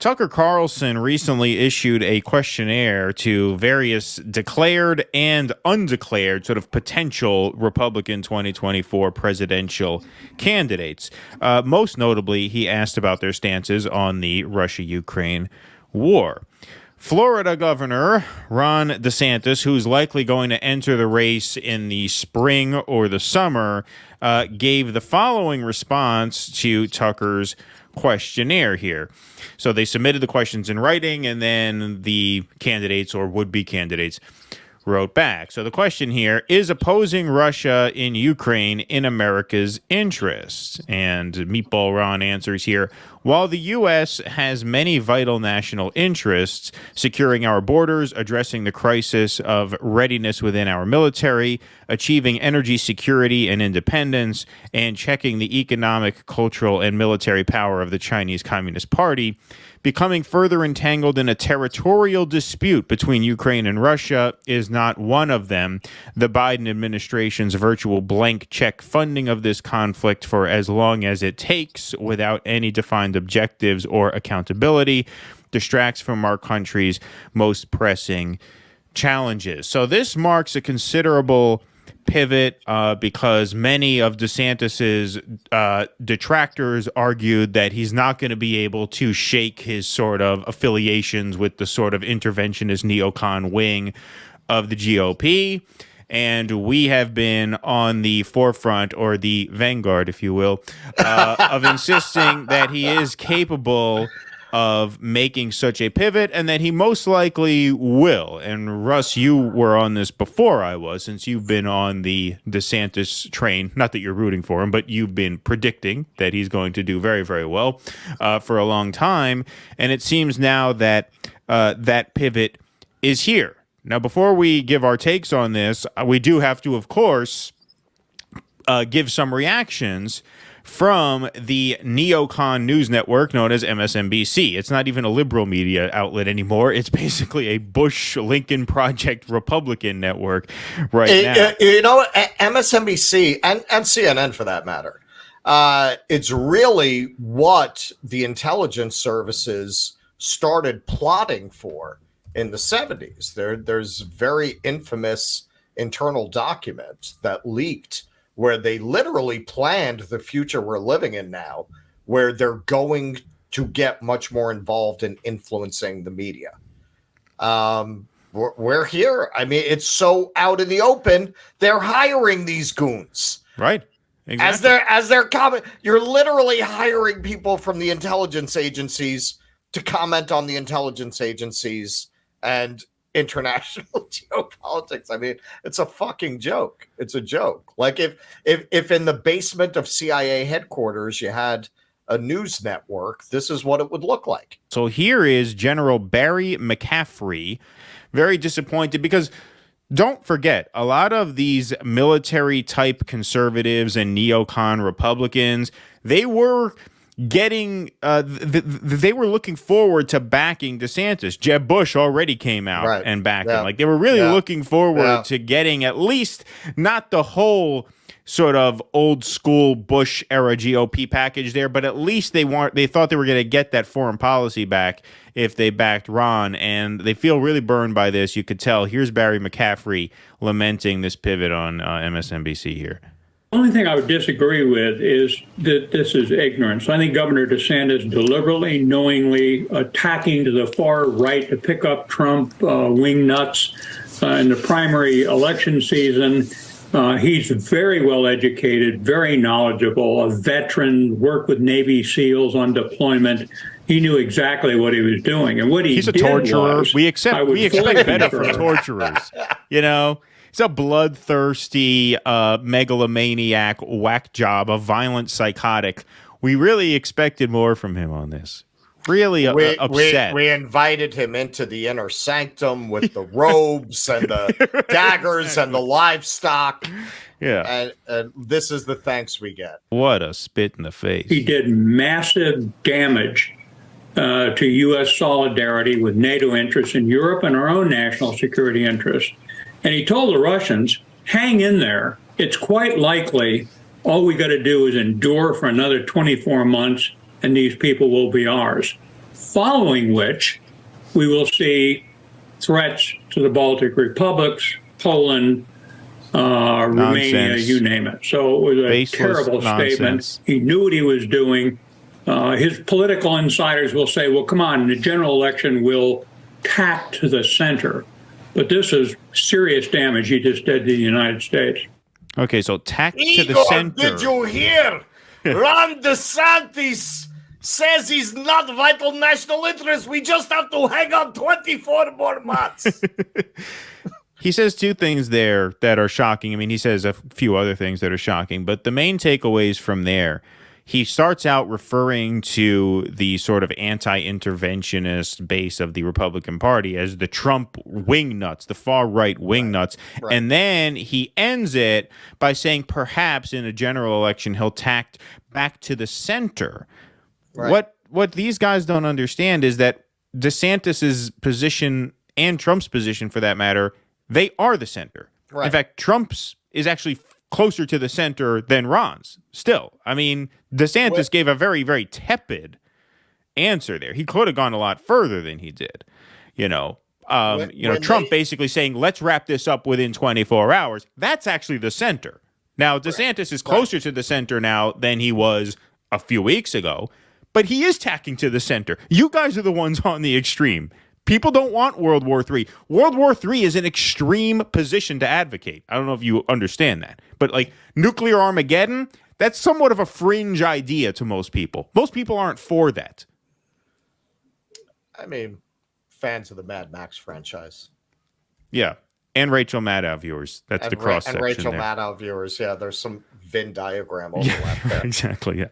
Tucker Carlson recently issued a questionnaire to various declared and undeclared sort of potential Republican 2024 presidential candidates. Most notably, he asked about their stances on the Russia-Ukraine war. Florida Governor Ron DeSantis, who's likely going to enter the race in the spring or the summer, gave the following response to Tucker's questionnaire here. So they submitted the questions in writing, and then the candidates or would-be candidates wrote back. So the question here is: opposing Russia in Ukraine in America's interest? And Meatball Ron answers here: while the U.S. has many vital national interests, securing our borders, addressing the crisis of readiness within our military, achieving energy security and independence, and checking the economic, cultural, and military power of the Chinese Communist Party, becoming further entangled in a territorial dispute between Ukraine and Russia is not one of them. The Biden administration's virtual blank check funding of this conflict for as long as it takes, without any defined objectives or accountability, distracts from our country's most pressing challenges. So this marks a considerable pivot because many of DeSantis's detractors argued that he's not going to be able to shake his sort of affiliations with the sort of interventionist neocon wing of the GOP. And we have been on the forefront, or the vanguard, if you will, of insisting that he is capable of making such a pivot, and that he most likely will. And Russ, you were on this before I was, since you've been on the DeSantis train. Not that you're rooting for him, but you've been predicting that he's going to do very, very well for a long time. And it seems now that that pivot is here. Now, before we give our takes on this, we do have to, of course, give some reactions from the Neocon news network known as MSNBC. It's not even a liberal media outlet anymore. It's basically a Bush-Lincoln Project Republican network right now. You know, MSNBC and CNN, for that matter, it's really what the intelligence services started plotting for in the 70s. There's very infamous internal document that leaked where they literally planned the future we're living in now, where they're going to get much more involved in influencing the media. We're here. I mean, it's so out in the open. They're hiring these goons. Right. Exactly. As they're comment, you're literally hiring people from the intelligence agencies to comment on the intelligence agencies and international geopolitics. I mean, it's a fucking joke. It's a joke. Like if in the basement of CIA headquarters you had a news network, this is what it would look like. So here is General Barry McCaffrey, very disappointed because, don't forget, a lot of these military type conservatives and neocon Republicans, they were getting they were looking forward to backing DeSantis. Jeb Bush already came out and backed him. Like, they were really looking forward to getting at least not the whole sort of old school Bush era GOP package there, but at least they thought they were going to get that foreign policy back if they backed Ron, and they feel really burned by this. You could tell. Here's Barry McCaffrey lamenting this pivot on MSNBC here. The only thing I would disagree with is that this is ignorance. I think Governor DeSantis deliberately, knowingly attacking to the far right to pick up Trump wing nuts in the primary election season. He's very well educated, very knowledgeable, a veteran, worked with Navy SEALs on deployment. He knew exactly what he was doing. And what he's a torturer. We expect better from torturers. You know? He's a bloodthirsty megalomaniac whack job, a violent psychotic. We really expected more from him on this. Really upset. We invited him into the inner sanctum with the robes and the daggers and the livestock. Yeah. And this is the thanks we get. What a spit in the face. He did massive damage to U.S. solidarity with NATO interests in Europe and our own national security interests. And he told the Russians, hang in there. It's quite likely all we got to do is endure for another 24 months and these people will be ours. following which we will see threats to the Baltic republics, Poland, Romania, you name it. So it was a Baseless terrible nonsense. statement. He knew what he was doing. His political insiders will say, well, come on, the general election will tack to the center. But this is serious damage he just did to the United States. Okay, so tack to the Igor, center. did you hear? Ron DeSantis says he's not vital national interest. We just have to hang on 24 more months. He says two things there that are shocking. I mean, he says a few other things that are shocking, but the main takeaways from there, he starts out referring to the sort of anti-interventionist base of the Republican Party as the Trump wingnuts, the far-right wingnuts. Right. And then he ends it by saying perhaps in a general election he'll tack back to the center. Right. What these guys don't understand is that DeSantis's position and Trump's position, for that matter, they are the center. Right. In fact, Trump's is actually closer to the center than Ron's still. I mean, DeSantis gave a very, very tepid answer there. He could have gone a lot further than he did. Trump basically saying, let's wrap this up within 24 hours. That's actually the center. Now, DeSantis is closer to the center now than he was a few weeks ago, but he is tacking to the center. You guys are the ones on the extreme. People don't want World War III. World War III is an extreme position to advocate. I don't know if you understand that. But like nuclear Armageddon, that's somewhat of a fringe idea to most people. Most people aren't for that. I mean, fans of the Mad Max franchise. Yeah. And Rachel Maddow viewers. That's the cross section. And Rachel there. Maddow viewers. Yeah, there's some Venn diagram overlap there. Exactly, yeah.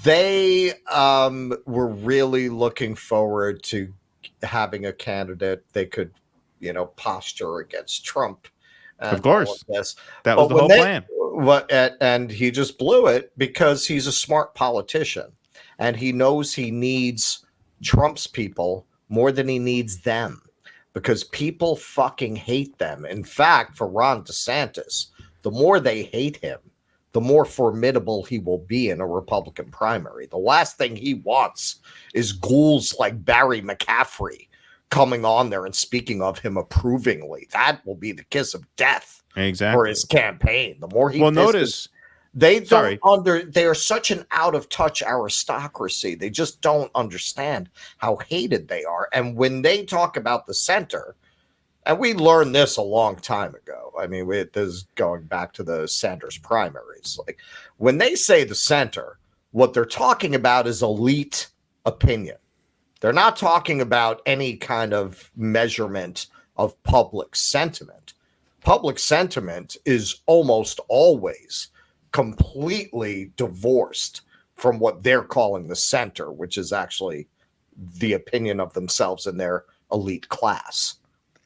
They were really looking forward to having a candidate they could, posture against Trump. Of course. That was the whole plan. And he just blew it because he's a smart politician. And he knows he needs Trump's people more than he needs them. Because people fucking hate them. In fact, for Ron DeSantis, the more they hate him, the more formidable he will be in a Republican primary. The last thing he wants is ghouls like Barry McCaffrey coming on there and speaking of him approvingly. That will be the kiss of death for his campaign. The more he notice they are such an out of touch aristocracy. They just don't understand how hated they are. And when they talk about the center, and we learned this a long time ago. I mean, this is going back to the Sanders primaries. Like when they say the center, what they're talking about is elite opinion. They're not talking about any kind of measurement of public sentiment. Public sentiment is almost always completely divorced from what they're calling the center, which is actually the opinion of themselves and their elite class.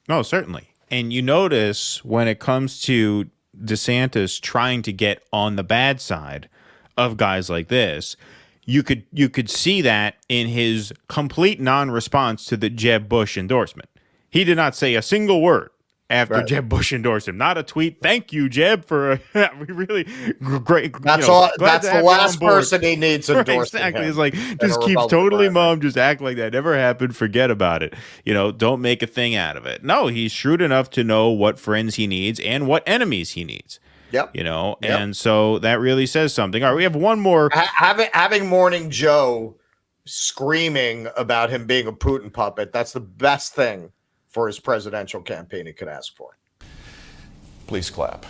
No, certainly. And you notice when it comes to DeSantis trying to get on the bad side of guys like this, you could see that in his complete non-response to the Jeb Bush endorsement. He did not say a single word after Jeb Bush endorsed him. Not a tweet. Thank you, Jeb, for we really great. That's all. That's the last person he needs endorsing. Exactly. It's like just keep totally mum. Just act like that never happened. Forget about it. Don't make a thing out of it. No, he's shrewd enough to know what friends he needs and what enemies he needs. Yep. And so that really says something. All right, we have one more. Having Morning Joe screaming about him being a Putin puppet. That's the best thing for his presidential campaign he could ask for. Please clap.